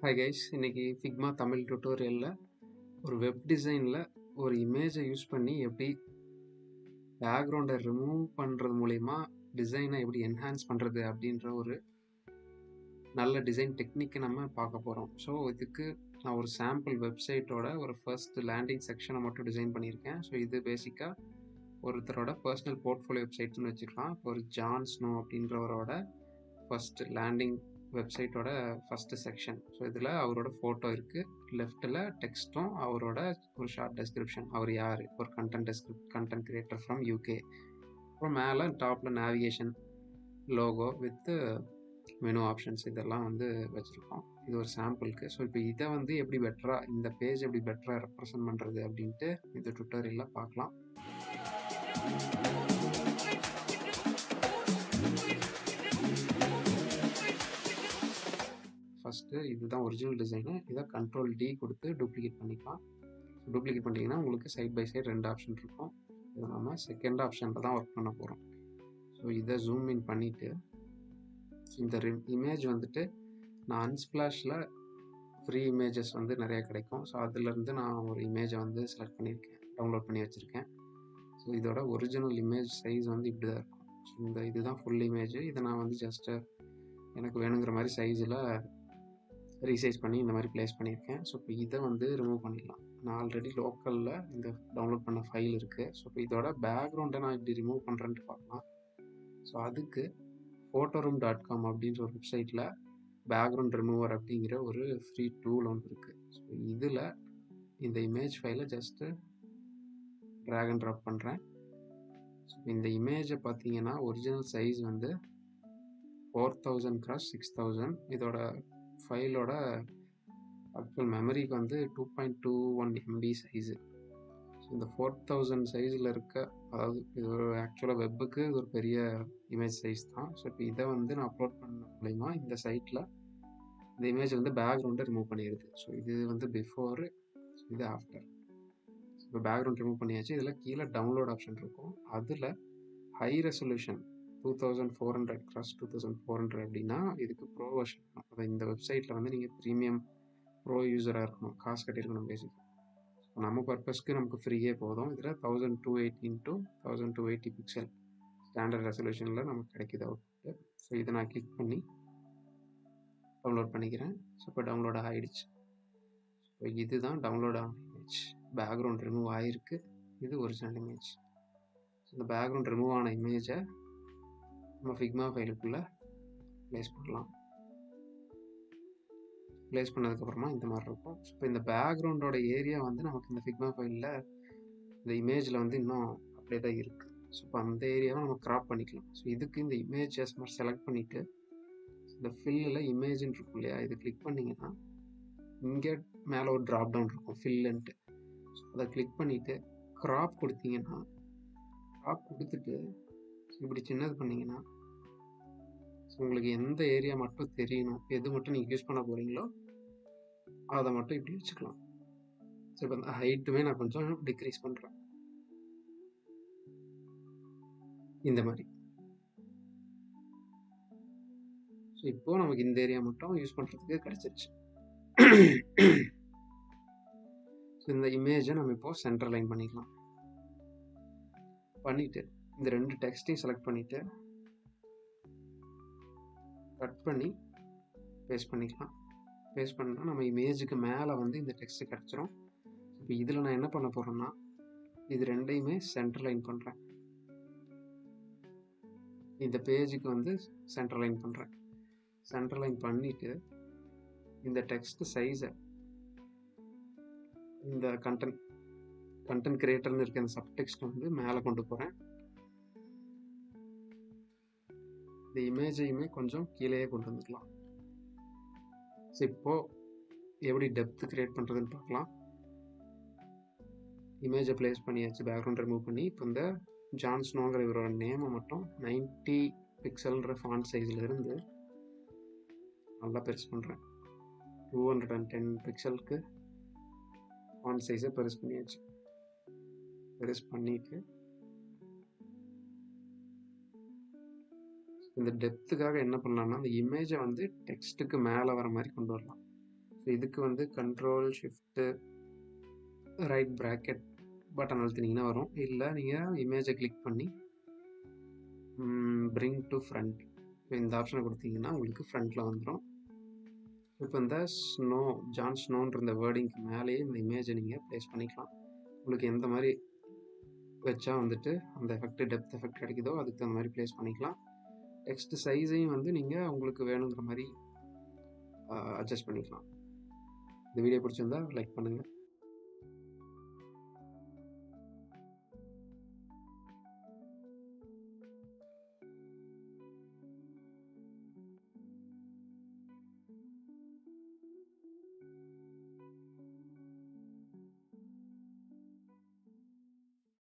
Hi guys, இன்னைக்கு Figma Tamil டியூட்டோரியலில் ஒரு web டிசைனில் ஒரு இமேஜை யூஸ் பண்ணி எப்படி பேக்ரவுண்டை ரிமூவ் பண்ணுறது மூலிமா டிசைனை எப்படி என்ஹான்ஸ் பண்ணுறது அப்படின்ற ஒரு நல்ல டிசைன் டெக்னிக்கை நம்ம பார்க்க போகிறோம். ஸோ இதுக்கு நான் ஒரு சாம்பிள் வெப்சைட்டோட ஒரு ஃபர்ஸ்ட் லேண்டிங் செக்ஷனை மட்டும் டிசைன் பண்ணியிருக்கேன். ஸோ இது பேசிக்காக ஒருத்தரோட பர்சனல் போர்ட்ஃபோலியோ வெப்சைட்னு வச்சுக்கலாம். ஒரு ஜான் ஸ்னோ அப்படின்றவரோட ஃபர்ஸ்ட் லேண்டிங் வெப்சைட்டோட ஃபஸ்ட்டு செக்ஷன். ஸோ இதில் அவரோட ஃபோட்டோ இருக்குது, லெஃப்ட்டில் டெக்ஸ்ட்டும் அவரோட ஒரு ஷார்ட் டெஸ்கிரிப்ஷன், அவர் யார், ஒரு கண்டென்ட் கிரியேட்டர் ஃப்ரம் யூகே. அப்புறம் மேலே டாப்பில் navigation logo with menu options இதெல்லாம் வந்து வச்சுருக்கோம். இது ஒரு சாம்பிளுக்கு. ஸோ இப்போ இதை வந்து எப்படி பெட்டராக இந்த பேஜ் எப்படி பெட்டராக ரெப்ரசன்ட் பண்ணுறது அப்படின்ட்டு இந்த டுட்டோரியலில் பார்க்கலாம். ஃபஸ்ட்டு இதுதான் ஒரிஜினல் டிசைனு. இதை Ctrl D கொடுத்து டூப்ளிகேட் பண்ணிக்கலாம். டூப்ளிகேட் பண்ணிட்டீங்கன்னா உங்களுக்கு சைட் பை சைடு 2 ஆப்ஷன் இருக்கும். இதை நம்ம செகண்ட் ஆப்ஷனில் தான் ஒர்க் பண்ண போகிறோம். ஸோ இதை ஜூம் இன் பண்ணிவிட்டு இந்த இமேஜ் வந்துட்டு நான் அன்ஸ்பிளாஷில் ஃப்ரீ இமேஜஸ் வந்து நிறைய கிடைக்கும். ஸோ அதுலேருந்து நான் ஒரு இமேஜை வந்து செலக்ட் பண்ணியிருக்கேன், டவுன்லோட் பண்ணி வச்சுருக்கேன். ஸோ இதோட ஒரிஜினல் இமேஜ் சைஸ் வந்து இப்படி தான் இருக்கும். ஸோ இதுதான் ஃபுல் இமேஜ். இதை நான் வந்து ஜஸ்ட்டு எனக்கு வேணுங்கிற மாதிரி சைஸில் ரீசைஸ் பண்ணி இந்த மாதிரி ப்ளேஸ் பண்ணியிருக்கேன். ஸோ இப்போ இதை வந்து ரிமூவ் பண்ணிடலாம். நான் ஆல்ரெடி லோக்கலில் இந்த டவுன்லோட் பண்ண ஃபைல் இருக்குது. ஸோ இப்போ இதோட பேக்ரவுண்டை நான் இப்படி ரிமூவ் பண்ணுறேன்ட்டு பார்க்கலாம். ஸோ அதுக்கு photoroom.com அப்படின்ற ஒரு வெப்சைட்டில் பேக்ரவுண்ட் ரிமூவர் அப்படிங்கிற ஒரு ஃப்ரீ டூல் ஒன்று இருக்குது. ஸோ இதில் இந்த இமேஜ் ஃபைலை ஜஸ்ட்டு ட்ராக் அண்ட் ட்ராப் பண்ணுறேன். ஸோ இந்த இமேஜை பார்த்தீங்கன்னா ஒரிஜினல் சைஸ் வந்து 4000x6000. இதோட ஃபைலோட ஆக்சுவல் மெமரிக்கு வந்து 2.21 MB சைஸு. ஸோ இந்த 4000 சைஸில் இருக்க, அதாவது இது ஒரு ஆக்சுவலாக வெப்புக்கு இது ஒரு பெரிய இமேஜ் சைஸ் தான். ஸோ இப்போ இதை வந்து நான் அப்லோட் பண்ண மூலிமா இந்த சைட்டில் இந்த இமேஜ் வந்து பேக்ரவுண்டை ரிமூவ் பண்ணிடுது. ஸோ இது வந்து பிஃபோரு, இது ஆஃப்டர். இப்போ பேக்ரவுண்ட் ரிமூவ் பண்ணியாச்சு. இதில் கீழே டவுன்லோட் ஆப்ஷன் இருக்கும். அதில் ஹை ரெசல்யூஷன் 2400x2400 அப்படின்னா இதுக்கு ப்ரோ வெர்ஷன். அதை இந்த வெப்சைட்டில் வந்து நீங்கள் ப்ரீமியம் ப்ரோ யூஸராக இருக்கணும், காசு கட்டியிருக்கணும் பேசிக். நம்ம பர்பஸ்க்கு நமக்கு ஃப்ரீயே போதும். இதில் 1280x1280 பிக்சல் ஸ்டாண்டர்ட் ரெசல்யூஷனில் நமக்கு கிடைக்கிது அவுட்புட்டு. ஸோ இதை நான் கிளிக் பண்ணி டவுன்லோட் பண்ணிக்கிறேன். ஸோ இப்போ டவுன்லோட் ஆகிடுச்சு. ஸோ இதுதான் டவுன்லோட் ஆன இமேஜ். பேக்ரவுண்ட் ரிமூவ் ஆகிருக்கு. இது ஒரிஜினல் இமேஜ். இந்த பேக்ரவுண்ட் ரிமூவ் ஆன இமேஜை நம்ம ஃபிக்மா ஃபைலுக்குள்ளே ப்ளேஸ் பண்ணலாம். ப்ளேஸ் பண்ணதுக்கப்புறமா இந்த மாதிரி இருக்கும். ஸோ இப்போ இந்த பேக்ரவுண்டோட ஏரியா வந்து நமக்கு இந்த ஃபிக்மா ஃபைலில் இந்த இமேஜில் வந்து இன்னும் அப்படியே தான் இருக்குது. ஸோ இப்போ அந்த ஏரியாவை நம்ம க்ராப் பண்ணிக்கலாம். ஸோ இதுக்கு இந்த இமேஜஸ் மாதிரி செலக்ட் பண்ணிவிட்டு இந்த ஃபில்லில் இமேஜின்னு இருக்கும் இல்லையா, இது கிளிக் பண்ணிங்கன்னா இங்கே மேலே ஒரு ட்ராப் டவுன் இருக்கும் ஃபில்லுன்ட்டு. ஸோ அதை கிளிக் பண்ணிவிட்டு க்ராப் கொடுத்தீங்கன்னா, க்ராப் கொடுத்துட்டு இப்படி சின்னது பண்ணிங்கன்னா உங்களுக்கு எந்த ஏரியா மட்டும் தெரியணும், எது மட்டும் நீங்கள் யூஸ் பண்ண போகிறீங்களோ அதை மட்டும் இப்படி வச்சுக்கலாம். ஸோ இப்போ இந்த ஹைட்டுமே நான் கொஞ்சம் டிக்ரீஸ் பண்ணுறேன் இந்த மாதிரி. ஸோ இப்போது நமக்கு இந்த ஏரியா மட்டும் யூஸ் பண்ணுறதுக்கு கிடச்சிருச்சு. ஸோ இந்த இமேஜை நம்ம இப்போது சென்டர் லைன் பண்ணிக்கலாம். பண்ணிவிட்டு இந்த 2 டெக்ஸ்ட்டையும் செலக்ட் பண்ணிவிட்டு கட் பண்ணி பேஸ்ட் பண்ணிக்கலாம். பேஸ்ட் பண்ணால் நம்ம இமேஜுக்கு மேலே வந்து இந்த டெக்ஸ்ட்டு கிடச்சிரும். இப்போ இதில் நான் என்ன பண்ண போகிறேன்னா, இது 2யுமே சென்டர் லைன் பண்ணுறேன். இந்த பேஜுக்கு வந்து சென்டர் லைன் பண்ணுறேன். சென்டர் லைன் பண்ணிவிட்டு இந்த டெக்ஸ்ட் சைஸை இந்த கண்டென்ட் கிரியேட்டர்னு இருக்க இந்த சப்டெக்ஸ்ட் வந்து மேலே கொண்டு போகிறேன். இந்த இமேஜையுமே கொஞ்சம் கீழே கொண்டு வந்துக்கலாம். ஸோ இப்போது எப்படி டெப்த் கிரியேட் பண்ணுறதுன்னு பார்க்கலாம். இமேஜை ப்ளேஸ் பண்ணியாச்சு, பேக்ரவுண்ட் ரிமூவ் பண்ணி. இப்போ இந்த ஜான் ஸ்னோங்கிற இவரோட நேமை மட்டும் 90 பிக்சல்ன்ற ஃபாண்ட் சைஸில் இருந்து நல்லா பெருசு பண்ணுறேன். 210 பிக்சலுக்கு ஃபாண்ட் சைஸை பெருசு பண்ணியாச்சு. பெருசு பண்ணிவிட்டு இந்த டெப்த்துக்காக என்ன பண்ணலாம்னா, அந்த இமேஜை வந்து டெக்ஸ்ட்டுக்கு மேலே வர மாதிரி கொண்டு வரலாம். ஸோ இதுக்கு வந்து control shift right bracket button அழுத்தினீங்கன்னா வரும். இல்லை நீங்கள் இமேஜை கிளிக் பண்ணி பிரிங் டு ஃப்ரண்ட் இந்த ஆப்ஷனை கொடுத்தீங்கன்னா உங்களுக்கு ஃப்ரண்ட்டில் வந்துடும். இப்போ இந்த ஸ்னோ ஜான் ஸ்னோன்ற இந்த வேர்டிங்க்கு மேலேயே இந்த இமேஜை நீங்கள் ப்ளேஸ் பண்ணிக்கலாம். உங்களுக்கு எந்த மாதிரி வச்சா வந்துட்டு அந்த எஃபெக்ட் டெப்த் எஃபெக்ட் கிடைக்குதோ அதுக்கு தகுந்த மாதிரி ப்ளேஸ் பண்ணிக்கலாம். டெக்ஸ்ட் சைஸையும் வந்து நீங்கள் உங்களுக்கு வேணுங்கிற மாதிரி அட்ஜஸ்ட் பண்ணிக்கலாம். இந்த வீடியோ பிடிச்சிருந்தா லைக் பண்ணுங்கள்.